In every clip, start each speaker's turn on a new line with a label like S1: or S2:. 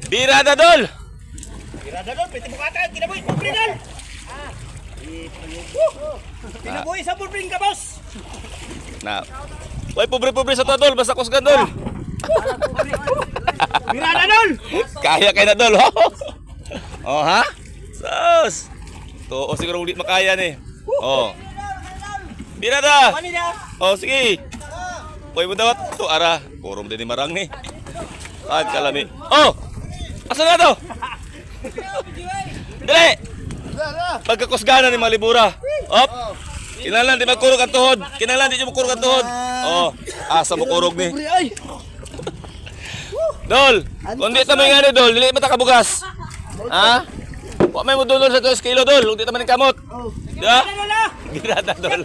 S1: Birada dol.
S2: Birada dol, pwede bukatan, kinabuhi, pobre dol. Kinabuhi sa pobre ka, boss.
S1: Na. Uy, pobre-pobre sa to dol, basta kusgan dol.
S2: Birada dol.
S1: Kaya kay na dol, ho. Oh, ha? Sus. To, siguro ulit makaya ni. Oh. Birada.
S2: Ano niya?
S1: Oh, sige. Uy, mo daw to ara. Puro mo din ni marang ni. Ang kalami. Oh! Asa na to? Dili! Pagkakusgana ni Malibura. Op! Kinalan di magkurog ang tuhod. Kinalan di magkurog ang tuhod. Oh, asa mo kurog ni. Dol, kung di tamay nga ni Dol, dili mata kabugas. Ha? Wa may mo dulol sa 2 kilo Dol, kung di tamay kamot. Diba? Girada Dol.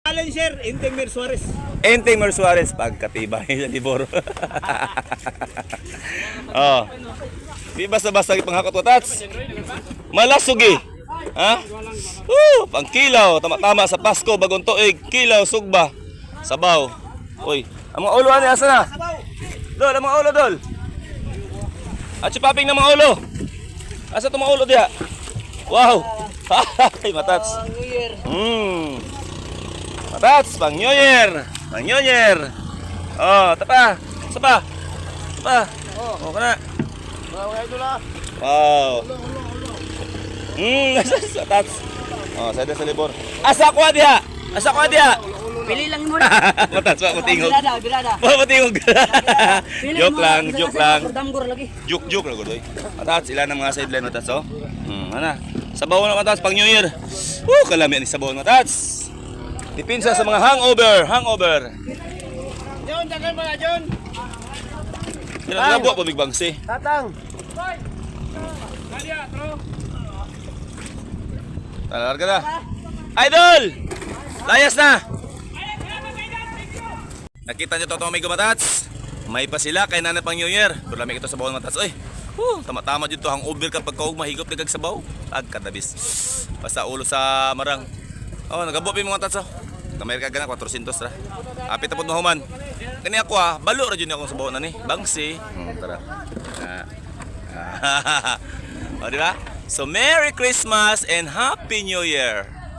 S2: Challenger, Intemir Suarez.
S1: Entemer Suarez, pagkatibay sa libor. Oh. Di basta-basta panghakot ko tats. Malasugi. Ha? Pangkilaw, tama-tama sa Pasko, bagong tuig, kilaw, sugba, sabaw. Uy, ang mga ulo ani asa na? Dol, ang mga ulo dol. At si Paping ng mga ulo. Asa itong mga ulo diya? Wow. Ay, matats. Matats, pang New Year. Pang New Year. Oh, tapa. Sapa. Sapa. Oh, kana. Wow. Matats. Oh, sada sa libor. Asa ko diha? Asa ko diha?
S3: Pili lang mo.
S1: Matats pa matingog.
S3: Birada.
S1: Matingog. Joke lang, joke lang.
S3: Damgor lagi.
S1: Joke lang godoy. Matats sila ng mga sideline matats oh. Ana. Sabaw na matats pang New Year. Kalami ni sabaw matats. Dipinsa sa mga hangover.
S2: John, dagan mo na, John.
S1: Nabo po big bangsi.
S2: Tatang.
S1: Talarga na. Idol! Layas na! Nakita nyo to may gumatats? May pa sila kay nana pang New Year. Pero lamig ito sa bawang matats. Oy, tama-tama dito hangover kapag kaog mahigop nagag sabaw. Agkadabis. Basta ulo sa marang. Oh, nagabo pa yung mga tats. Kamay ka gana 400 ra. Apit na po mahuman. Kani ako balo ra jud akong sabaw na ni. Bangsi. Tara. O, di ba? So, Merry Christmas and Happy New Year!